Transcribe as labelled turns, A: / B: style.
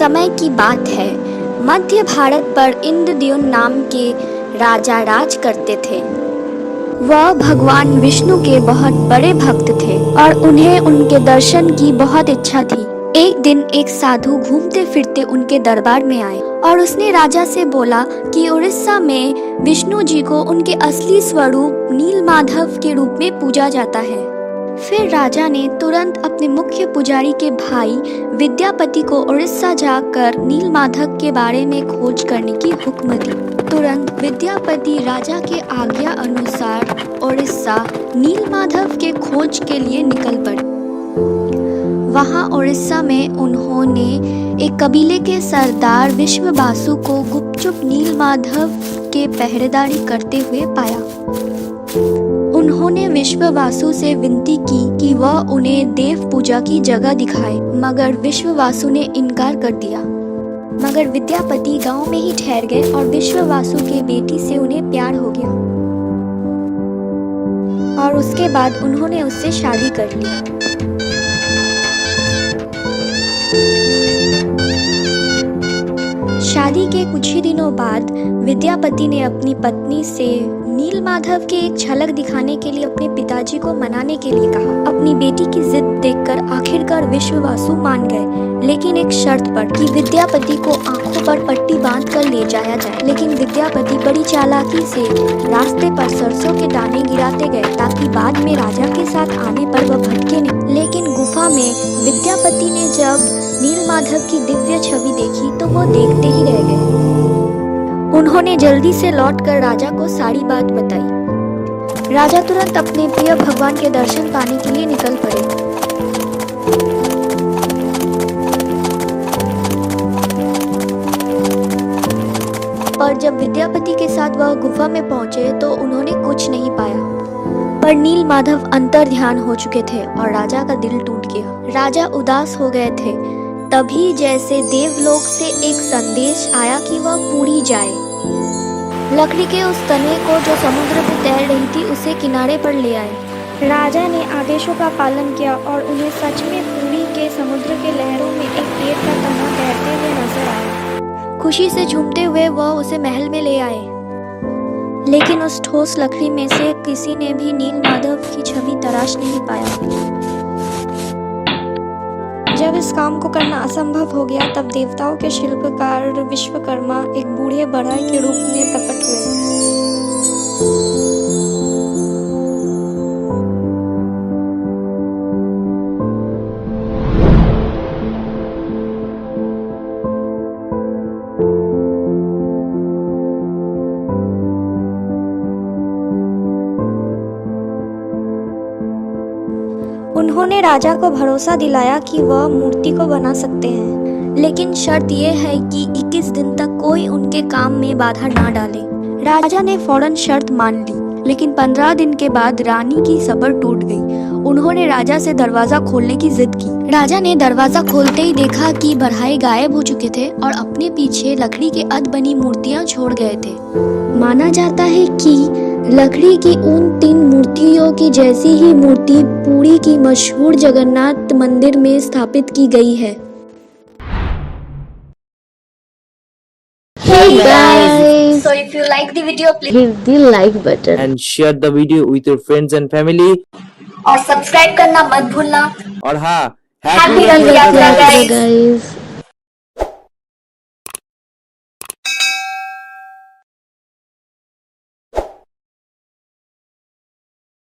A: समय की बात है। मध्य भारत पर इंद्रद्युम्न नाम के राजा राज करते थे। वह भगवान विष्णु के बहुत बड़े भक्त थे और उन्हें उनके दर्शन की बहुत इच्छा थी। एक दिन एक साधु घूमते फिरते उनके दरबार में आए और उसने राजा से बोला कि उड़ीसा में विष्णु जी को उनके असली स्वरूप नीलमाधव के रूप में पूजा जाता है। फिर राजा ने तुरंत अपने मुख्य पुजारी के भाई विद्यापति को उड़ीसा जाकर नीलमाधव के बारे में खोज करने की हुक्म दी। तुरंत विद्यापति राजा के आज्ञा अनुसार उड़ीसा नीलमाधव के खोज के लिए निकल पड़े। वहां उड़ीसा में उन्होंने एक कबीले के सरदार विश्ववासु को गुपचुप नीलमाधव के पहरेदारी करते हुए पाया। उन्होंने विश्ववासु से विनती की कि वह उन्हें देव पूजा की जगह दिखाए, मगर विश्ववासु ने इनकार कर दिया। मगर विद्यापति गांव में ही ठहर गए और विश्ववासु के बेटी से उन्हें प्यार हो गया और उसके बाद उन्होंने उससे शादी कर ली। शादी के कुछ ही दिनों बाद विद्यापति ने अपनी पत्नी से नीलमाधव के एक झलक दिखाने के लिए अपने पिताजी को मनाने के लिए कहा। अपनी बेटी की जिद देखकर आखिरकार विश्ववासु मान गए, लेकिन एक शर्त पर कि विद्यापति को आंखों पर पट्टी बांधकर ले जाया जाए। लेकिन विद्यापति बड़ी चालाकी से रास्ते पर सरसों के दाने गिराते गए ताकि बाद में राजा के साथ आने पर वह भटके नहीं। लेकिन गुफा में विद्यापति ने जब नीलमाधव की दिव्य छवि देखी तो वो देखते ही रह गए। उन्होंने जल्दी से लौटकर राजा को सारी बात बताई। राजा तुरंत अपने प्रिय भगवान के दर्शन पाने के लिए निकल पड़े। पर जब विद्यापति के साथ वह गुफा में पहुंचे तो उन्होंने कुछ नहीं पाया। पर नीलमाधव अंतर ध्यान हो चुके थे और राजा का दिल टूट गया। राजा उदास हो गए थे। तभी जैसे देवलोक से एक संदेश आया कि वह पूरी जाए। लकड़ी के उस तने को जो समुद्र में तैर रही थी उसे किनारे पर ले आए। राजा ने आदेशों का पालन किया और उन्हें सच में पुरी के समुद्र के लहरों में एक पेड़ का तना तैरते हुए नजर आया। खुशी से झूमते हुए वह उसे महल में ले आए। लेकिन उस ठोस लकड़ी में से किसी ने भी नीलमाधव की छवि तराश नहीं पाया। जब इस काम को करना असंभव हो गया तब देवताओं के शिल्पकार विश्वकर्मा एक बूढ़े बढ़ई के रूप में प्रकट हुए। उन्होंने राजा को भरोसा दिलाया कि वह मूर्ति को बना सकते हैं, लेकिन शर्त यह है कि 21 दिन तक कोई उनके काम में बाधा ना डाले। राजा ने फौरन शर्त मान ली, लेकिन 15 दिन के बाद रानी की सब्र टूट गई। उन्होंने राजा से दरवाजा खोलने की जिद की। राजा ने दरवाजा खोलते ही देखा कि बढ़ई गायब हो चुके थे और अपने पीछे लकड़ी के अध बनी मूर्तियां छोड़ गए थे। माना जाता है कि लकड़ी की उन 3 मूर्तियों की जैसी ही मूर्ति पुरी की मशहूर जगन्नाथ मंदिर में स्थापित की गई है। Hey guys! So if you like the video, please hit the like button
B: and share the video with your friends and family.
A: और सब्सक्राइब करना मत भूलना।
B: और हाँ,
A: हैप्पी रथ यात्रा गाइस।